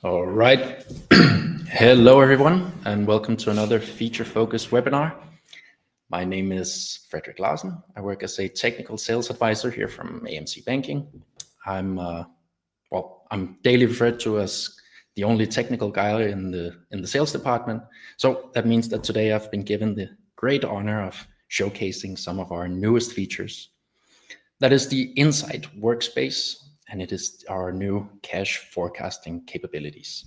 All right. Hello, everyone, and welcome to another feature-focused webinar. My name is Frederick Larsen. I work as a technical sales advisor here from AMC Banking. I'm daily referred to as the only technical guy in the sales department. So that means that today I've been given the great honor of showcasing some of our newest features. That is the Insight Workspace, and it is our new cash forecasting capabilities.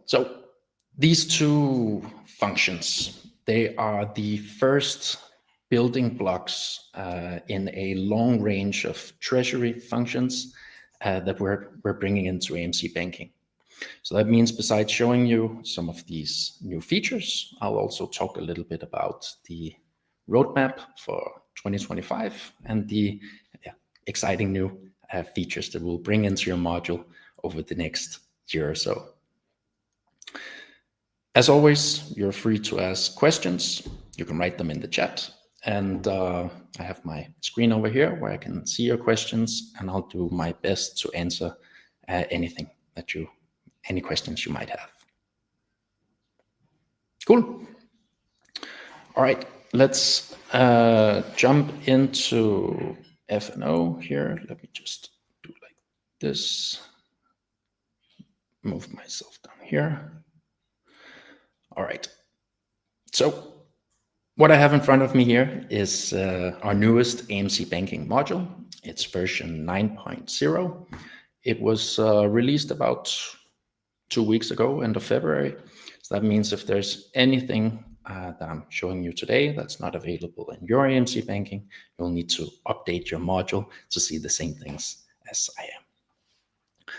So these two functions, they are the first building blocks in a long range of treasury functions that we're bringing into AMC Banking. So that means besides showing you some of these new features, I'll also talk a little bit about the roadmap for 2025 and the exciting new features that we'll bring into your module over the next year or so. As always, you're free to ask questions. You can write them in the chat. And I have my screen over here where I can see your questions, and I'll do my best to answer any questions you might have. Cool. All right, let's jump into F&O here. Let me just do like this. Move myself down here. All right. So what I have in front of me here is our newest AMC Banking module. It's version 9.0. It was released about 2 weeks ago, end of February. So that means if there's anything that I'm showing you today that's not available in your AMC Banking, you'll need to update your module to see the same things as I am.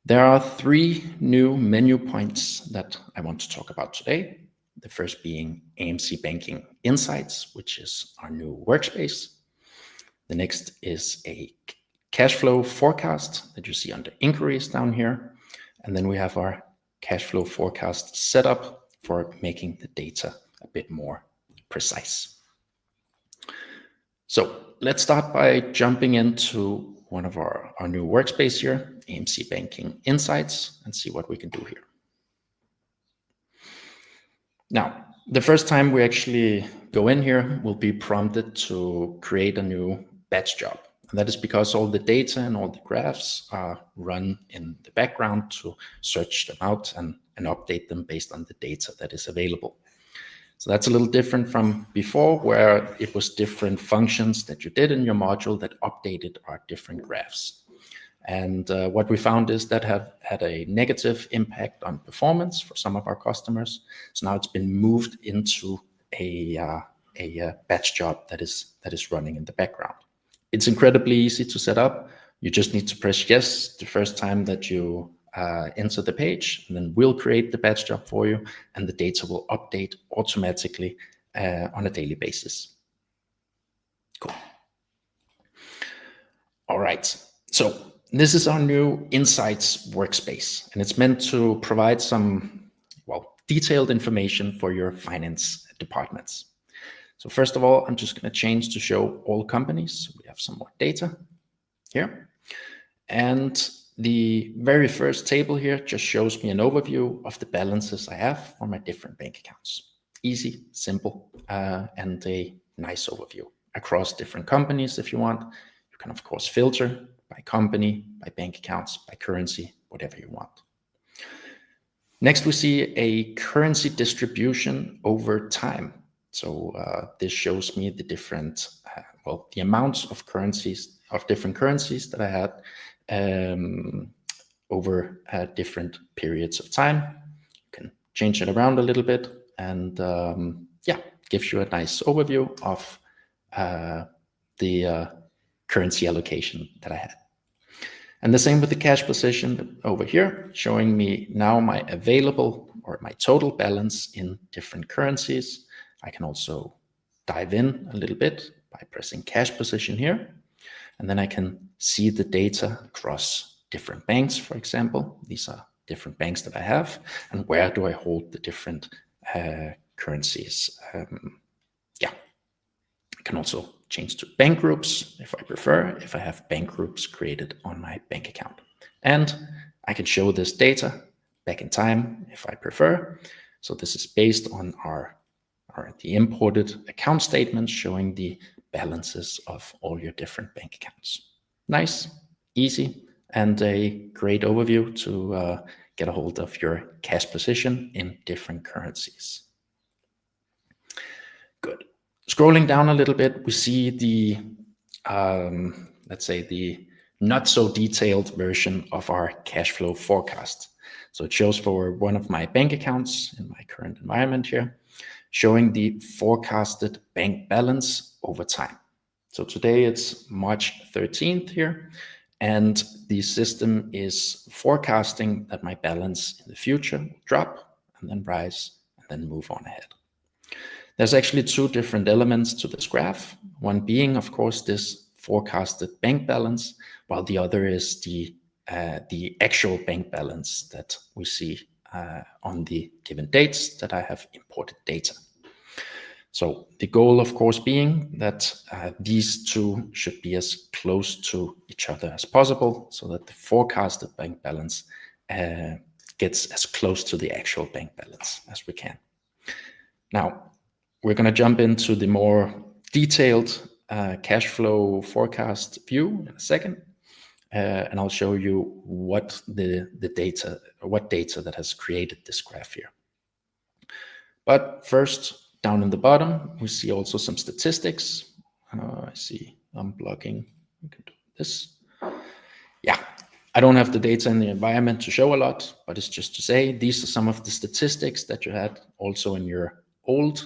There are 3 new menu points that I want to talk about today. The first being AMC Banking Insights, which is our new workspace. The next is a cash flow forecast that you see under inquiries down here. And then we have our cash flow forecast setup for making the data a bit more precise. So let's start by jumping into one of our new workspace here, AMC Banking Insights, and see what we can do here. Now, the first time we actually go in here, we'll be prompted to create a new batch job. And that is because all the data and all the graphs are run in the background to search them out and update them based on the data that is available. So that's a little different from before, where it was different functions that you did in your module that updated our different graphs. And what we found is that have had a negative impact on performance for some of our customers. So now it's been moved into a batch job that is running in the background. It's incredibly easy to set up. You just need to press yes the first time that you enter the page, and then we'll create the batch job for you, and the data will update automatically on a daily basis. Cool. All right, so this is our new Insights workspace, and it's meant to provide some, detailed information for your finance departments. So first of all, I'm just going to change to show all companies. We have some more data here. And the very first table here just shows me an overview of the balances I have for my different bank accounts. Easy, simple, and a nice overview across different companies if you want. You can, of course, filter by company, by bank accounts, by currency, whatever you want. Next, we see a currency distribution over time. So this shows me the different, the amounts of currencies, of different currencies that I had over different periods of time. You can change it around a little bit, and gives you a nice overview of the currency allocation that I had. And the same with the cash position over here, showing me now my available or my total balance in different currencies. I can also dive in a little bit by pressing cash position here. And then I can see the data across different banks, for example. These are different banks that I have, and where do I hold the different currencies. I can also change to bank groups if I prefer, if I have bank groups created on my bank account. And I can show this data back in time if I prefer. So this is based on the imported account statements showing the balances of all your different bank accounts. Nice, easy, and a great overview to get a hold of your cash position in different currencies. Good. Scrolling down a little bit, we see the, let's say, the not so detailed version of our cash flow forecast. So it shows for one of my bank accounts in my current environment here, showing the forecasted bank balance over time. So today it's March 13th here, and the system is forecasting that my balance in the future will drop and then rise and then move on ahead. There's actually two different elements to this graph, one being, of course, this forecasted bank balance, while the other is the actual bank balance that we see on the given dates that I have imported data. So the goal, of course, being that these two should be as close to each other as possible, so that the forecasted bank balance gets as close to the actual bank balance as we can. Now, we're going to jump into the more detailed cash flow forecast view in a second, and I'll show you what data that has created this graph here. But first, down in the bottom, we see also some statistics. I see I'm blocking. We can do this. Yeah, I don't have the data in the environment to show a lot, but it's just to say these are some of the statistics that you had also in your old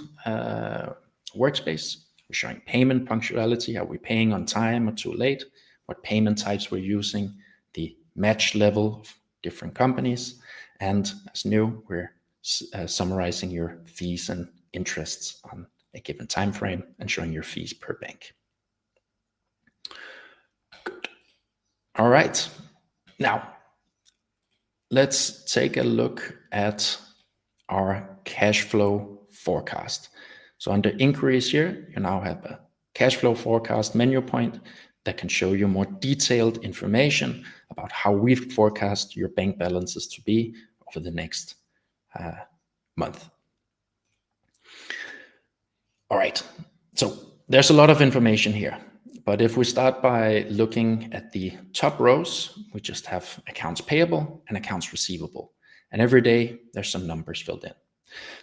workspace. We're showing payment punctuality. Are we paying on time or too late? What payment types we're using, the match level of different companies, and as new, we're summarizing your fees and interests on a given time frame and showing your fees per bank. Good. All right. Now, let's take a look at our cash flow forecast. So under inquiries here, you now have a cash flow forecast menu point that can show you more detailed information about how we forecast your bank balances to be over the next month. All right, so there's a lot of information here, but if we start by looking at the top rows, we just have accounts payable and accounts receivable. And every day there's some numbers filled in.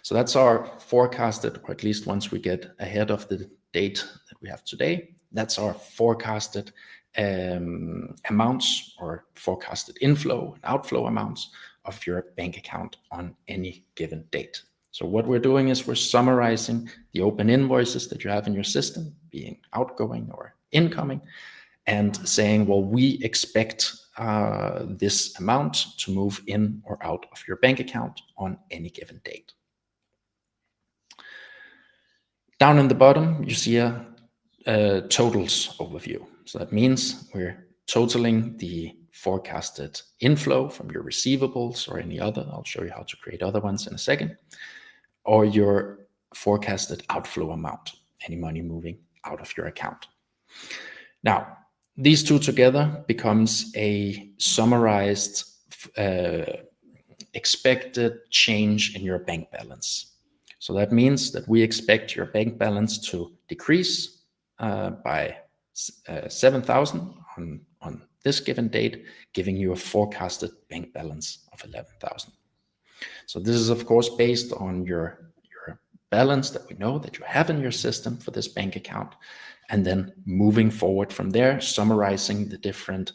So that's our forecasted, or at least once we get ahead of the date that we have today, that's our forecasted amounts or forecasted inflow and outflow amounts of your bank account on any given date. So what we're doing is we're summarizing the open invoices that you have in your system, being outgoing or incoming, and saying, well, we expect this amount to move in or out of your bank account on any given date. Down in the bottom, you see a totals overview. So that means we're totaling the forecasted inflow from your receivables or any other. I'll show you how to create other ones in a second. Or your forecasted outflow amount, any money moving out of your account. Now, these two together becomes a summarized expected change in your bank balance. So that means that we expect your bank balance to decrease by 7,000 on this given date, giving you a forecasted bank balance of 11,000. So this is, of course, based on your balance that we know that you have in your system for this bank account, and then moving forward from there, summarizing the different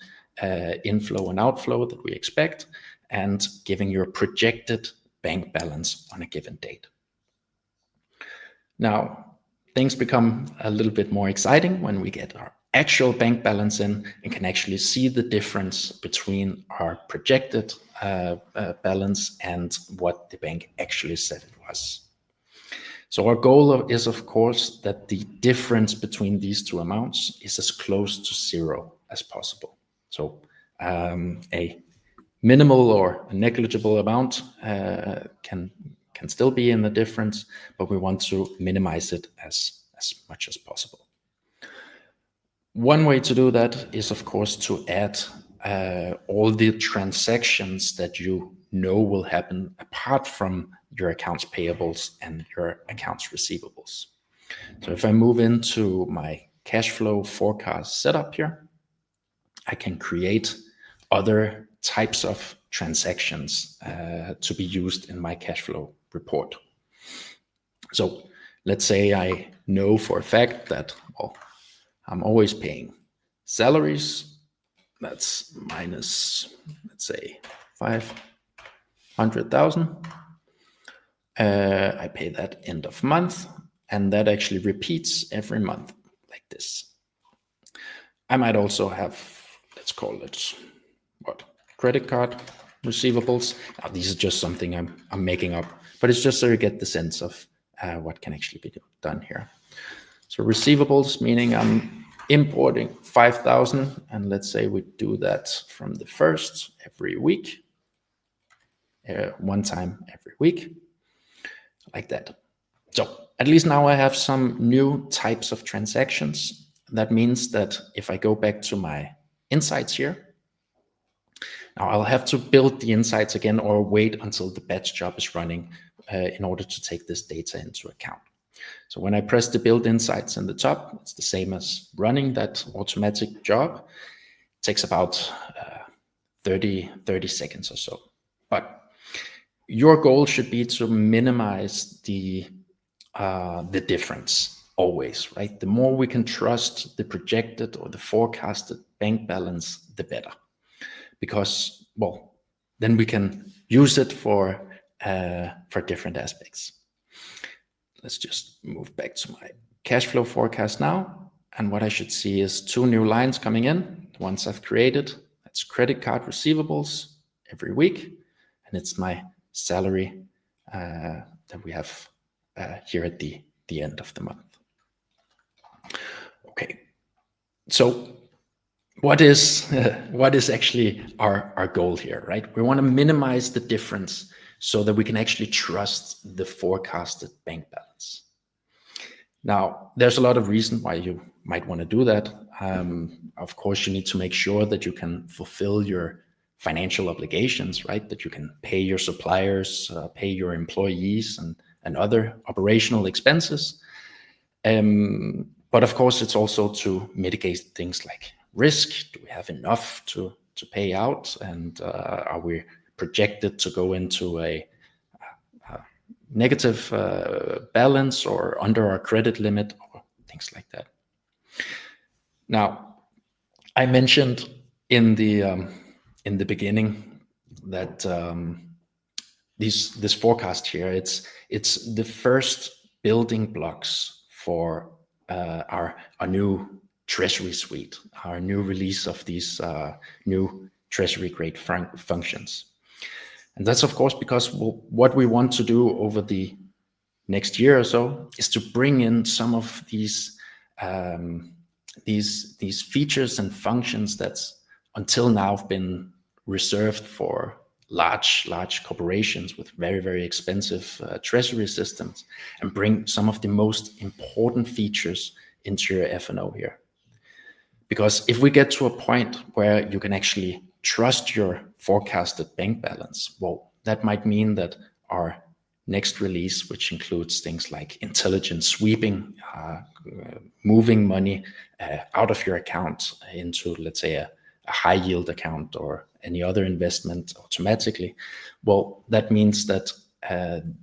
inflow and outflow that we expect, and giving you a projected bank balance on a given date. Now, things become a little bit more exciting when we get our actual bank balance in and can actually see the difference between our projected balance and what the bank actually said it was. So our goal is, of course, that the difference between these two amounts is as close to zero as possible. So a minimal or a negligible amount can still be in the difference, but we want to minimize it as much as possible. One way to do that is, of course, to add all the transactions that you know will happen apart from your accounts payables and your accounts receivables. So if I move into my cash flow forecast setup here, I can create other types of transactions to be used in my cash flow report. So let's say I know for a fact that, well, I'm always paying salaries. That's minus, let's say, 500,000. I pay that end of month, and that actually repeats every month like this. I might also have, let's call it, credit card receivables. Now, these are just something I'm making up, but it's just so you get the sense of what can actually be done here. So receivables, meaning I'm importing 5,000, and let's say we do that from the 1st every week, one time every week, like that. So at least now I have some new types of transactions. That means that if I go back to my insights here, now I'll have to build the insights again or wait until the batch job is running in order to take this data into account. So when I press the build insights in the top, it's the same as running that automatic job. It takes about 30 seconds or so. But your goal should be to minimize the difference always, right? The more we can trust the projected or the forecasted bank balance, the better. Because, well, then we can use it for different aspects. Let's just move back to my cash flow forecast now. And what I should see is 2 new lines coming in. The ones I've created, that's credit card receivables every week. And it's my salary that we have here at the end of the month. Okay, so what is actually our goal here, right? We want to minimize the difference so that we can actually trust the forecasted bank balance. Now, there's a lot of reasons why you might want to do that. Of course, you need to make sure that you can fulfill your financial obligations, right? That you can pay your suppliers, pay your employees, and other operational expenses. But of course, it's also to mitigate things like risk. Do we have enough to pay out? And are we projected to go into a negative balance or under our credit limit or things like that? Now, I mentioned in the beginning that this forecast here, it's the first building blocks for our new treasury suite, our new release of these new treasury-grade functions. And that's, of course, because what we want to do over the next year or so is to bring in some of these features and functions that's until now have been reserved for large corporations with very, very expensive treasury systems, and bring some of the most important features into your F&O here. Because if we get to a point where you can actually trust your forecasted bank balance, well, that might mean that our next release, which includes things like intelligent sweeping, moving money out of your account into, let's say, a high yield account or any other investment automatically, well, that means that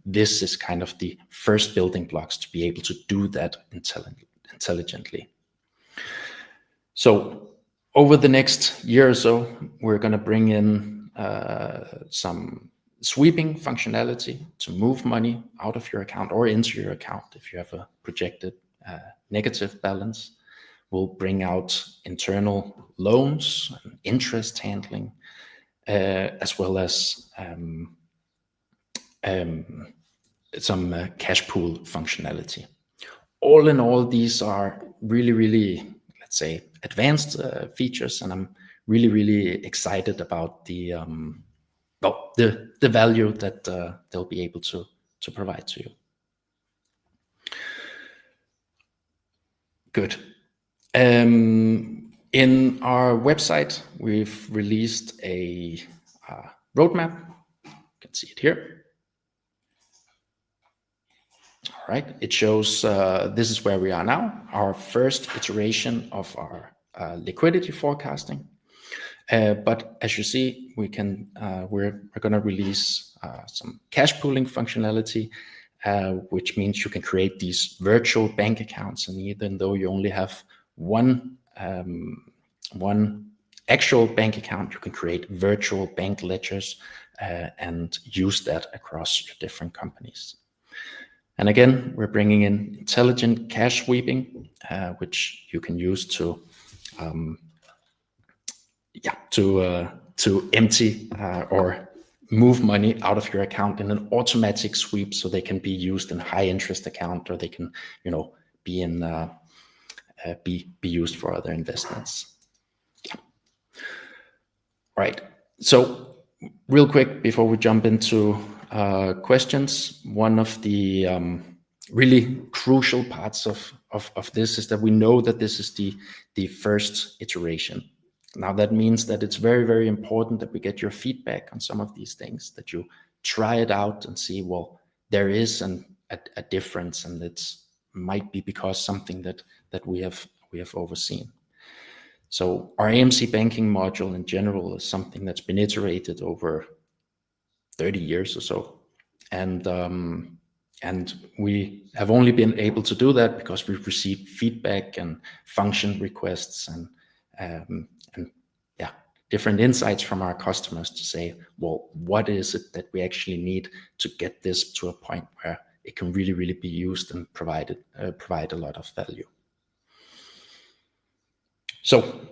this is kind of the first building blocks to be able to do that intelligently. So over the next year or so, we're going to bring in some sweeping functionality to move money out of your account or into your account if you have a projected negative balance. We'll bring out internal loans, interest handling, as well as some cash pool functionality. All in all, these are really, really, let's say, advanced features, and I'm really, really excited about the value that they'll be able to provide to you. Good. In our website, we've released a roadmap. You can see it here. All right, it shows this is where we are now, our first iteration of our liquidity forecasting. But as you see, we're going to release some cash pooling functionality, which means you can create these virtual bank accounts, and even though you only have one actual bank account, you can create virtual bank ledgers and use that across your different companies. And again, we're bringing in intelligent cash sweeping, which you can use to empty or move money out of your account in an automatic sweep, so they can be used in high interest account, or they can, be in be used for other investments. Yeah. All right. So real quick before we jump into questions, one of the really crucial parts of this is that we know that this is the first iteration. Now that means that it's very, very important that we get your feedback on some of these things, that you try it out and see, well, there is a difference, and it might be because something that we have overseen. So our AMC banking module in general is something that's been iterated over 30 years or so. And we have only been able to do that because we've received feedback and function requests and different insights from our customers to say, well, what is it that we actually need to get this to a point where it can really, really be used and provide a lot of value. So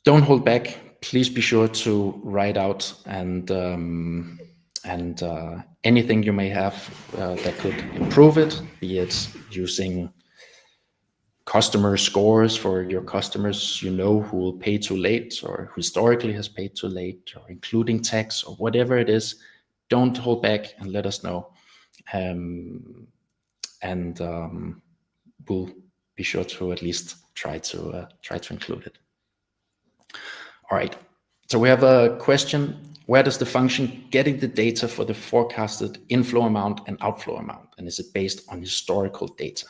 don't hold back. Please be sure to write out and anything you may have that could improve it, be it using customer scores for your customers who will pay too late or historically has paid too late, or including tax or whatever it is. Don't hold back and let us know, we'll be sure to at least try to include it. All right, so we have a question: where does the function getting the data for the forecasted inflow amount and outflow amount, and is it based on historical data?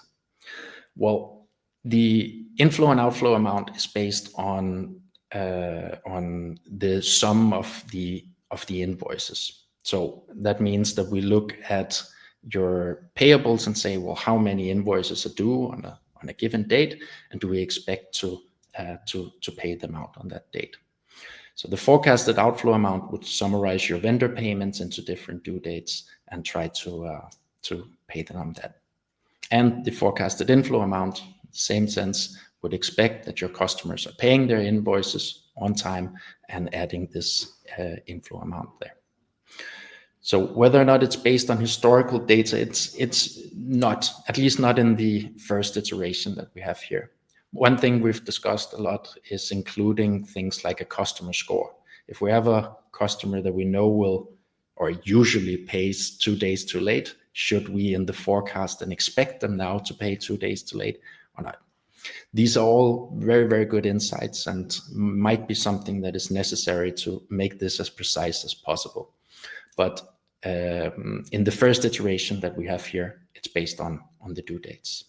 Well, the inflow and outflow amount is based on the sum of the invoices. So that means that we look at your payables and say, well, how many invoices are due on a given date, and do we expect to pay them out on that date? So the forecasted outflow amount would summarize your vendor payments into different due dates and try to pay them on that. And the forecasted inflow amount, same sense, would expect that your customers are paying their invoices on time and adding this inflow amount there. So whether or not it's based on historical data, it's not, at least not in the first iteration that we have here. One thing we've discussed a lot is including things like a customer score. If we have a customer that we know will or usually pays 2 days too late, should we in the forecast and expect them now to pay 2 days too late or not? These are all very, very good insights and might be something that is necessary to make this as precise as possible. But in the first iteration that we have here, it's based on the due dates.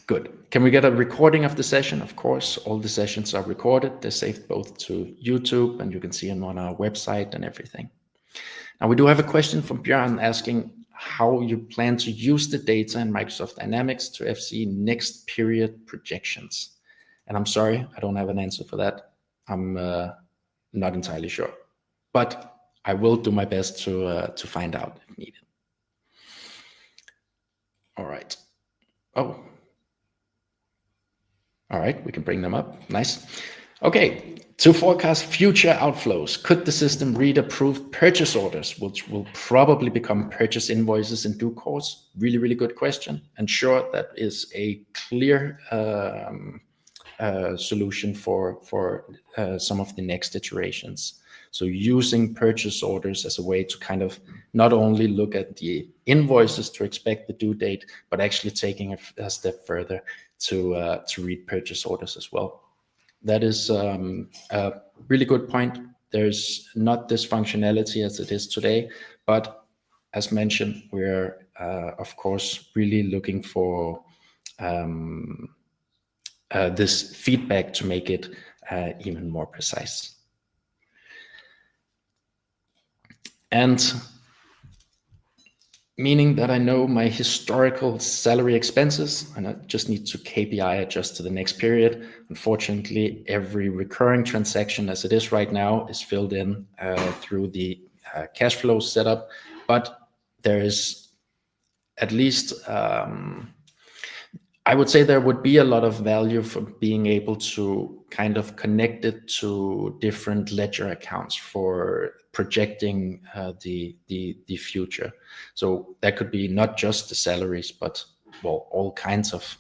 Good. Can we get a recording of the session? Of course, all the sessions are recorded. They're saved both to YouTube, and you can see them on our website and everything. Now, we do have a question from Björn asking how you plan to use the data in Microsoft Dynamics to FC next period projections. And I'm sorry, I don't have an answer for that. I'm not entirely sure, but I will do my best to find out if needed. All right. Oh. All right, we can bring them up. Nice. Okay, to forecast future outflows, could the system read approved purchase orders, which will probably become purchase invoices in due course? Really, really good question. And sure, that is a clear solution for some of the next iterations. So using purchase orders as a way to kind of not only look at the invoices to expect the due date, but actually taking a step further to read purchase orders as well. That is a really good point. There's not this functionality as it is today, but as mentioned, we're of course really looking for this feedback to make it even more precise. And meaning that I know my historical salary expenses and I just need to KPI adjust to the next period. Unfortunately, every recurring transaction as it is right now is filled in through the cash flow setup, but there is at least I would say there would be a lot of value for being able to kind of connect it to different ledger accounts for projecting the future. So that could be not just the salaries, but well, all kinds of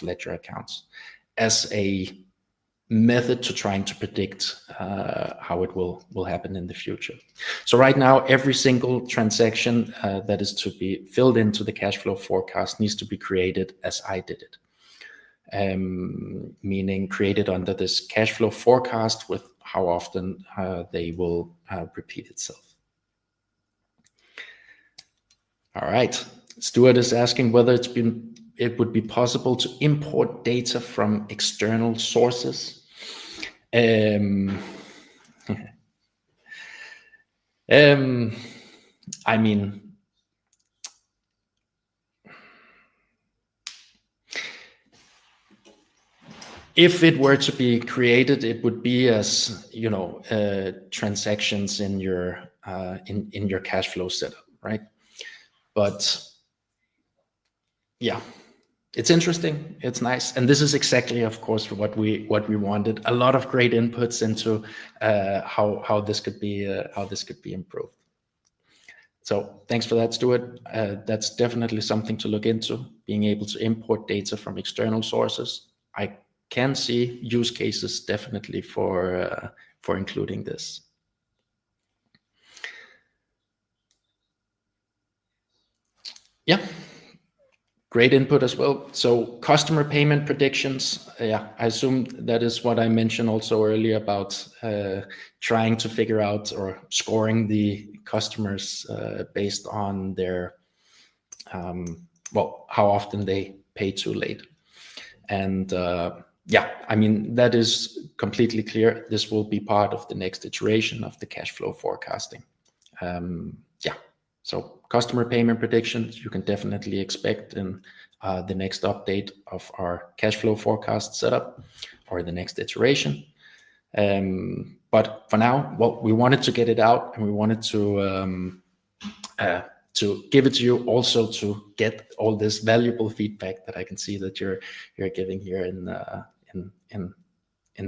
ledger accounts as a method to trying to predict how it will happen in the future. So right now, every single transaction that is to be filled into the cash flow forecast needs to be created as I did it, meaning created under this cash flow forecast with how often they will repeat itself. All right, Stuart is asking whether it would be possible to import data from external sources. I mean, if it were to be created, it would be as, you know, transactions in your in your cash flow setup, right? But yeah, it's interesting, it's nice, and this is exactly, of course, what we wanted. A lot of great inputs into how this could be improved. So thanks for that, Stuart. That's definitely something to look into, being able to import data from external sources. I can see use cases definitely for including this. Yeah. Great input as well. So customer payment predictions. Yeah, I assume that is what I mentioned also earlier about trying to figure out or scoring the customers based on their, well, how often they pay too late. And yeah, I mean, that is completely clear. This will be part of the next iteration of the cash flow forecasting. Yeah. So customer payment predictions, you can definitely expect in the next update of our cash flow forecast setup or the next iteration. But for now, well, we wanted to get it out and we wanted to give it to you, also to get all this valuable feedback that I can see that you're giving here in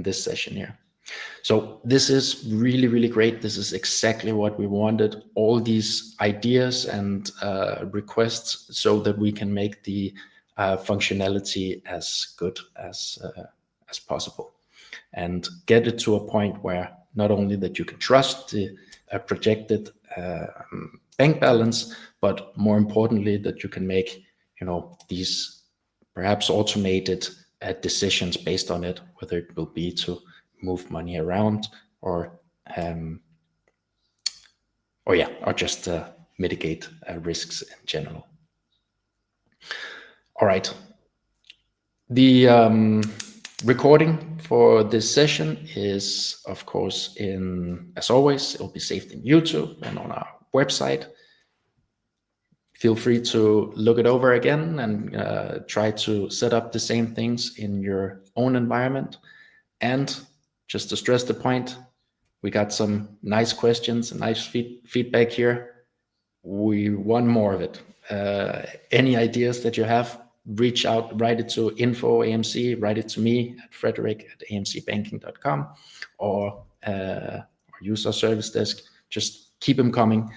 this session here. So this is really, really great. This is exactly what we wanted. All these ideas and requests so that we can make the functionality as good as possible and get it to a point where not only that you can trust the projected bank balance, but more importantly, that you can make, you know, these perhaps automated decisions based on it, whether it will be to move money around or just mitigate risks in general. All right. The recording for this session is, of course, as always, it will be saved in YouTube and on our website. Feel free to look it over again and try to set up the same things in your own environment. And just to stress the point, we got some nice questions and nice feedback here. We want more of it. Any ideas that you have, reach out, write it to info@AMC, write it to me at frederick@amcbanking.com or use our service desk. Just keep them coming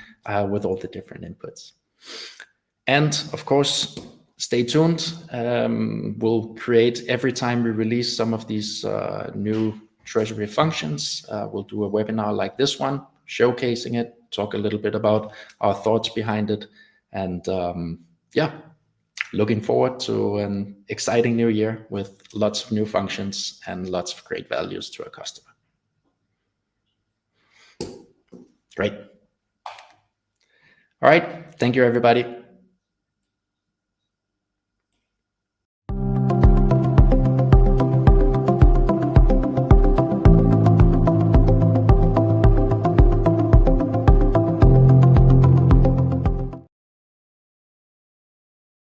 with all the different inputs. And of course, stay tuned. We'll create every time we release some of these new treasury functions. We'll do a webinar like this one, showcasing it, talk a little bit about our thoughts behind it. And yeah, looking forward to an exciting new year with lots of new functions and lots of great values to our customer. Great. All right. Thank you, everybody.